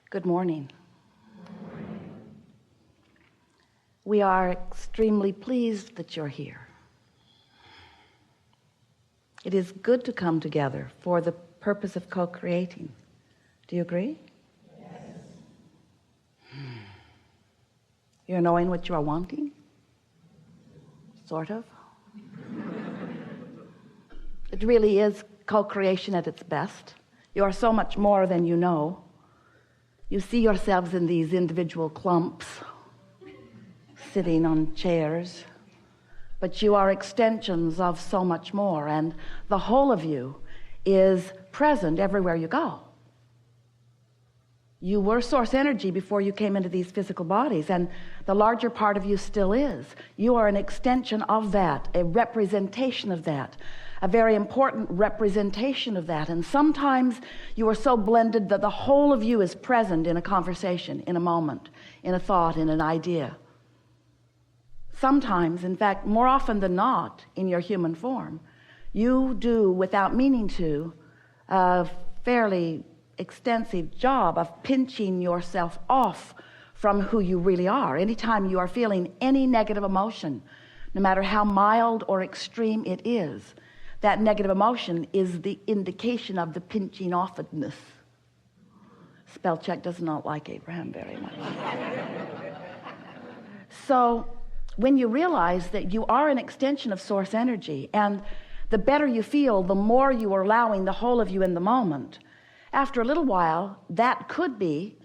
Good morning. We are extremely pleased that you're here. It is good to come together for the purpose of co-creating. Do you agree? Yes. You're knowing what you are wanting? Sort of. It really is co-creation at its best. You are so much more than you know. You see yourselves in these individual clumps, sitting on chairs, but you are extensions of so much more, and the whole of you is present everywhere you go. You were source energy before you came into these physical bodies, and the larger part of you still is. You are an extension of that, a representation of that, a very important representation of that. And sometimes you are so blended that the whole of you is present in a conversation, in a moment, in a thought, in an idea. Sometimes, in fact, more often than not, in your human form, you do, without meaning to, a fairly extensive job of pinching yourself off from who you really are. Anytime you are feeling any negative emotion, no matter how mild or extreme it is, that negative emotion is the indication of the pinching offedness. Spell check does not like Abraham very much. So when you realize that you are an extension of source energy, and the better you feel, the more you are allowing the whole of you in the moment, after a little while, that could be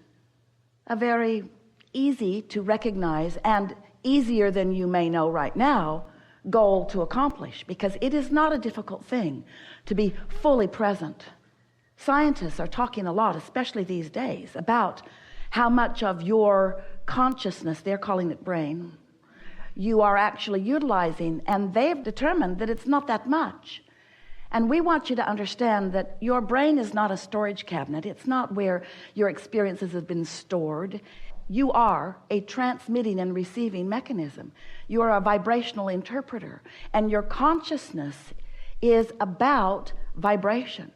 a very easy to recognize and easier than you may know right now goal to accomplish, because it is not a difficult thing to be fully present. Scientists are talking a lot, especially these days, about how much of your consciousness, they're calling it brain, you are actually utilizing, and they've determined that it's not that much. And we want you to understand that your brain is not a storage cabinet. It's not where your experiences have been stored. You are a transmitting and receiving mechanism. You are a vibrational interpreter, and your consciousness is about vibration.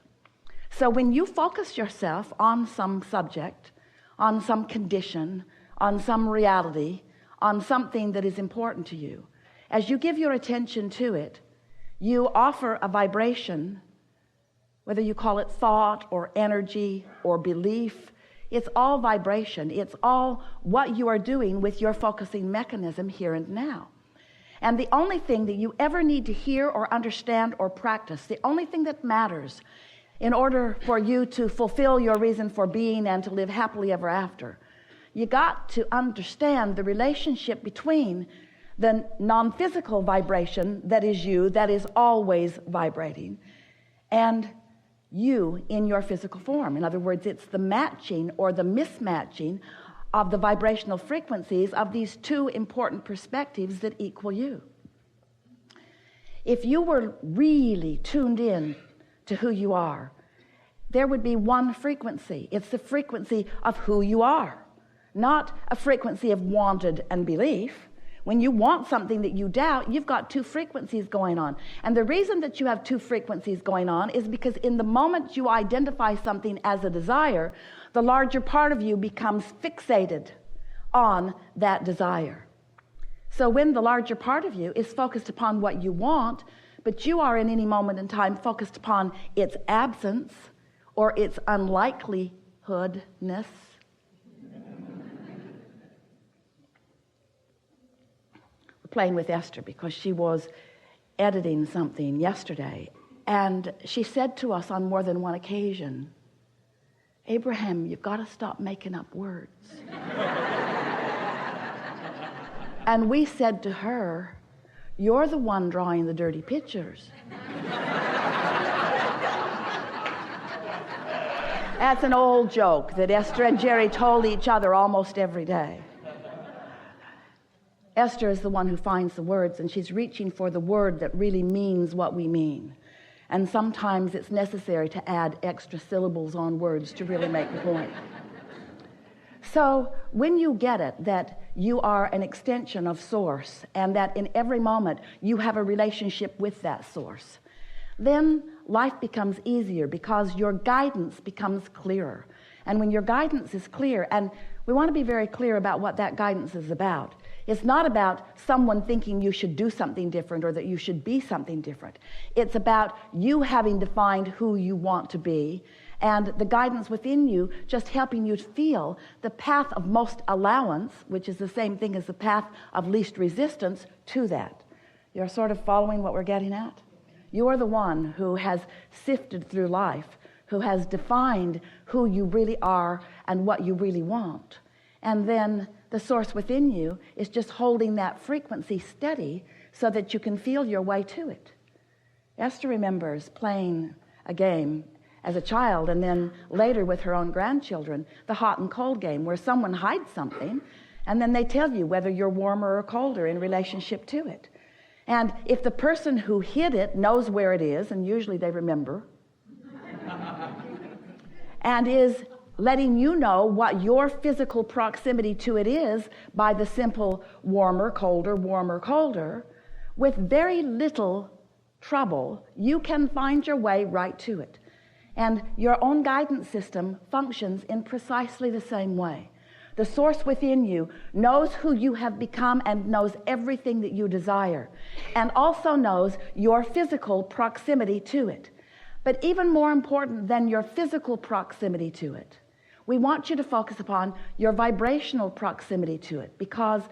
So when you focus yourself on some subject, on some condition, on some reality, on something that is important to you, as you give your attention to it, you offer a vibration, whether you call it thought or energy or belief. It's all vibration. It's all what you are doing with your focusing mechanism here and now. And the only thing that you ever need to hear or understand or practice, the only thing that matters in order for you to fulfill your reason for being and to live happily ever after, you got to understand the relationship between the non-physical vibration that is you, that is always vibrating, and you in your physical form. In other words, it's the matching or the mismatching of the vibrational frequencies of these two important perspectives that equal you. If you were really tuned in to who you are, there would be one frequency. It's the frequency of who you are, not a frequency of wanted and belief. When you want something that you doubt, you've got two frequencies going on. And the reason that you have two frequencies going on is because in the moment you identify something as a desire, the larger part of you becomes fixated on that desire. So when the larger part of you is focused upon what you want, but you are in any moment in time focused upon its absence or its unlikelihoodness, playing with Esther because she was editing something yesterday, and she said to us on more than one occasion, Abraham, you've got to stop making up words. And we said to her, you're the one drawing the dirty pictures. That's an old joke that Esther and Jerry told each other almost every day. Esther is the one who finds the words, and she's reaching for the word that really means what we mean. And sometimes it's necessary to add extra syllables on words to really make the point. So when you get it, that you are an extension of source, and that in every moment you have a relationship with that source, then life becomes easier because your guidance becomes clearer. And when your guidance is clear, and we want to be very clear about what that guidance is about. It's not about someone thinking you should do something different or that you should be something different. It's about you having defined who you want to be, and the guidance within you just helping you to feel the path of most allowance, which is the same thing as the path of least resistance to that. You're sort of following what we're getting at? You are the one who has sifted through life, who has defined who you really are and what you really want. And then the source within you is just holding that frequency steady so that you can feel your way to it. Esther remembers playing a game as a child, and then later with her own grandchildren, the hot and cold game, where someone hides something, and then they tell you whether you're warmer or colder in relationship to it. And if the person who hid it knows where it is, and usually they remember, and is letting you know what your physical proximity to it is by the simple warmer, colder, with very little trouble, you can find your way right to it. And your own guidance system functions in precisely the same way. The source within you knows who you have become and knows everything that you desire, and also knows your physical proximity to it. But even more important than your physical proximity to it, we want you to focus upon your vibrational proximity to it, because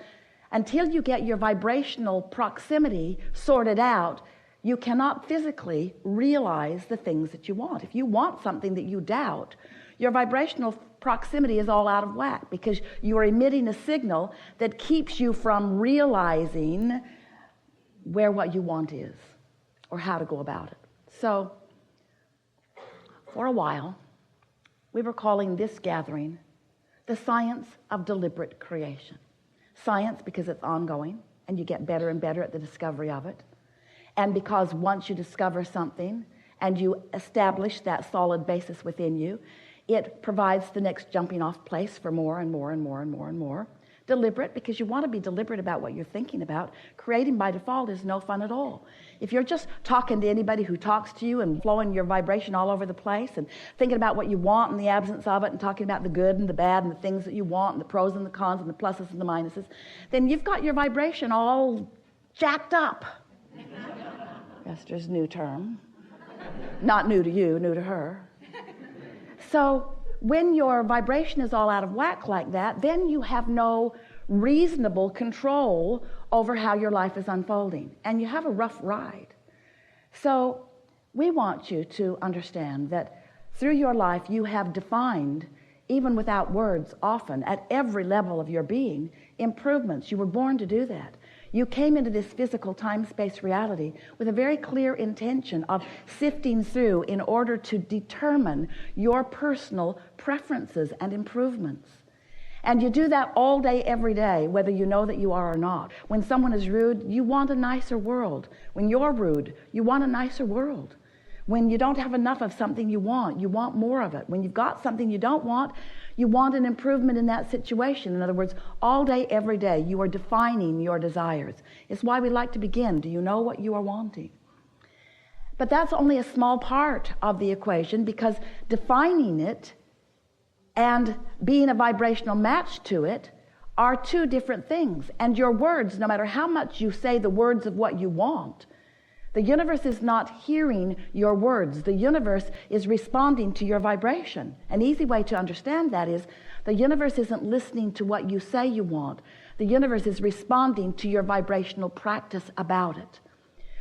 until you get your vibrational proximity sorted out, you cannot physically realize the things that you want. If you want something that you doubt, your vibrational proximity is all out of whack because you are emitting a signal that keeps you from realizing where what you want is or how to go about it. So, for a while, we were calling this gathering the science of deliberate creation. Science because it's ongoing and you get better and better at the discovery of it. And because once you discover something and you establish that solid basis within you, it provides the next jumping off place for more and more and more and more and more. Deliberate because you want to be deliberate about what you're thinking about. Creating by default is no fun at all. If you're just talking to anybody who talks to you and flowing your vibration all over the place and thinking about what you want in the absence of it and talking about the good and the bad and the things that you want and the pros and the cons and the pluses and the minuses, then you've got your vibration all jacked up. Esther's new term. Not new to you, new to her. So when your vibration is all out of whack like that, then you have no reasonable control over how your life is unfolding, and you have a rough ride. So we want you to understand that through your life you have defined, even without words often, at every level of your being, improvements. You were born to do that. You came into this physical time-space reality with a very clear intention of sifting through in order to determine your personal preferences and improvements. And you do that all day, every day, whether you know that you are or not. When someone is rude, you want a nicer world. When you're rude, you want a nicer world. When you don't have enough of something you want more of it. When you've got something you don't want, you want an improvement in that situation. In other words, all day, every day, you are defining your desires. It's why we like to begin. Do you know what you are wanting? But that's only a small part of the equation, because defining it and being a vibrational match to it are two different things. And your words, no matter how much you say the words of what you want, the universe is not hearing your words. The universe is responding to your vibration. An easy way to understand that is the universe isn't listening to what you say you want. The universe is responding to your vibrational practice about it.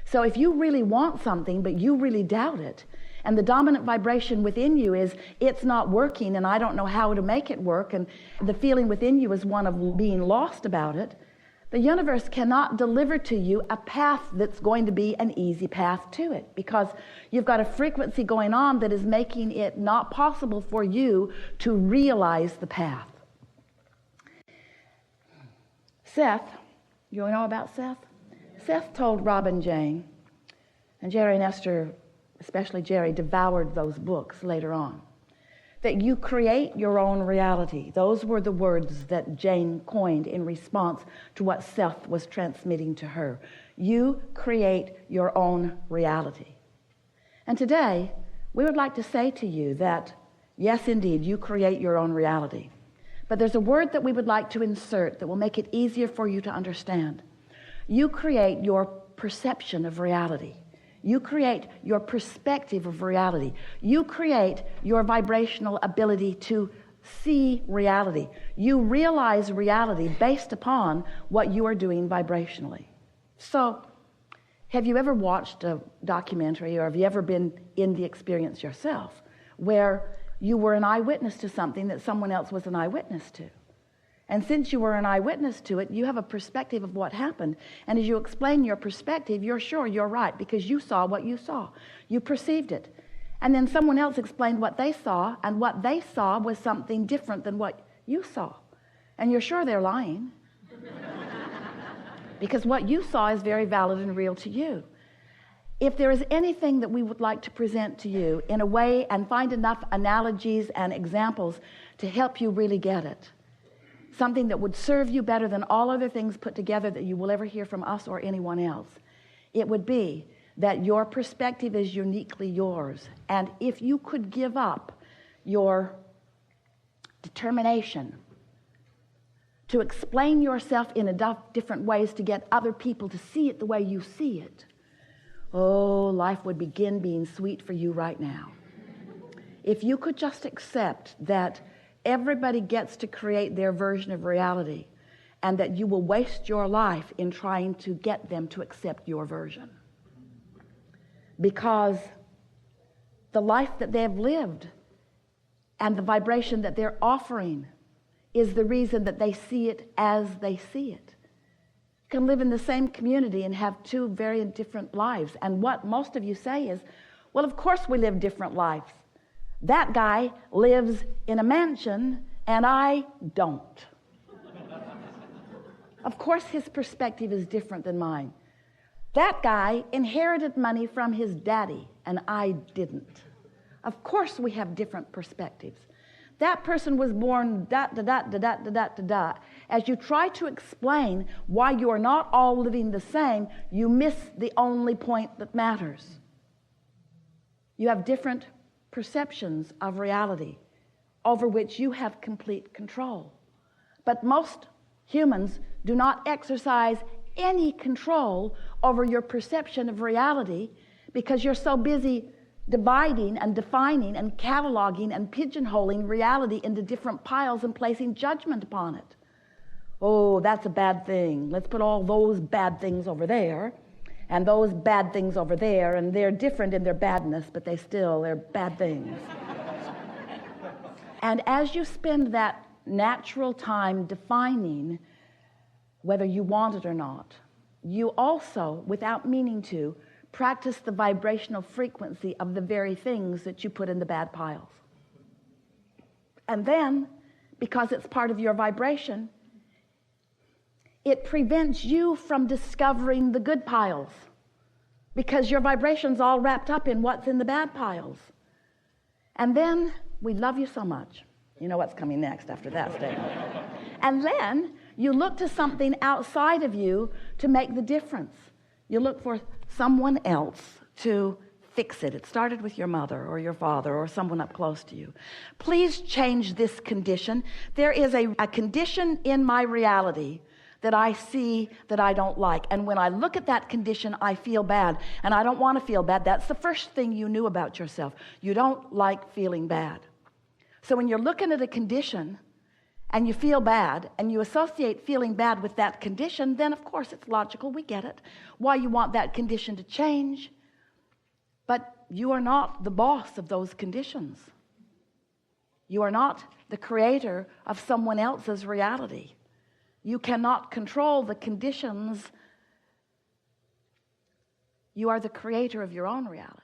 So if you really want something, but you really doubt it, and the dominant vibration within you is, it's not working and I don't know how to make it work, and the feeling within you is one of being lost about it, the universe cannot deliver to you a path that's going to be an easy path to it, because you've got a frequency going on that is making it not possible for you to realize the path. Seth, you know about Seth? Seth told Rob and Jane, and Jerry and Esther, especially Jerry, devoured those books later on, that you create your own reality. Those were the words that Jane coined in response to what Seth was transmitting to her. You create your own reality. And today, we would like to say to you that, yes, indeed, you create your own reality. But there's a word that we would like to insert that will make it easier for you to understand. You create your perception of reality. You create your perspective of reality. You create your vibrational ability to see reality. You realize reality based upon what you are doing vibrationally. So, have you ever watched a documentary, or have you ever been in the experience yourself where you were an eyewitness to something that someone else was an eyewitness to? And since you were an eyewitness to it, you have a perspective of what happened. And as you explain your perspective, you're sure you're right because you saw what you saw. You perceived it. And then someone else explained what they saw, and what they saw was something different than what you saw. And you're sure they're lying. Because what you saw is very valid and real to you. If there is anything that we would like to present to you in a way and find enough analogies and examples to help you really get it, something that would serve you better than all other things put together that you will ever hear from us or anyone else, it would be that your perspective is uniquely yours. And if you could give up your determination to explain yourself in enough different ways to get other people to see it the way you see it, oh, life would begin being sweet for you right now. If you could just accept that everybody gets to create their version of reality, and that you will waste your life in trying to get them to accept your version. Because the life that they've lived and the vibration that they're offering is the reason that they see it as they see it. You can live in the same community and have two very different lives. And what most of you say is, well, of course we live different lives. That guy lives in a mansion and I don't. Of course his perspective is different than mine. That guy inherited money from his daddy and I didn't. Of course we have different perspectives. That person was born da. As you try to explain why you are not all living the same, you miss the only point that matters. You have different perceptions of reality over which you have complete control. But most humans do not exercise any control over your perception of reality because you're so busy dividing and defining and cataloging and pigeonholing reality into different piles and placing judgment upon it. Oh, that's a bad thing. Let's put all those bad things over there and those bad things over there, and they're different in their badness, but they're bad things. And as you spend that natural time defining whether you want it or not, you also, without meaning to, practice the vibrational frequency of the very things that you put in the bad piles. And then, because it's part of your vibration, it prevents you from discovering the good piles because your vibration's all wrapped up in what's in the bad piles. And then, we love you so much. You know what's coming next after that statement. And then, you look to something outside of you to make the difference. You look for someone else to fix it. It started with your mother or your father or someone up close to you. Please change this condition. There is a condition in my reality that I see that I don't like. And when I look at that condition, I feel bad. And I don't want to feel bad. That's the first thing you knew about yourself. You don't like feeling bad. So when you're looking at a condition and you feel bad and you associate feeling bad with that condition, then of course it's logical, we get it, why you want that condition to change. But you are not the boss of those conditions. You are not the creator of someone else's reality. You cannot control the conditions. You are the creator of your own reality.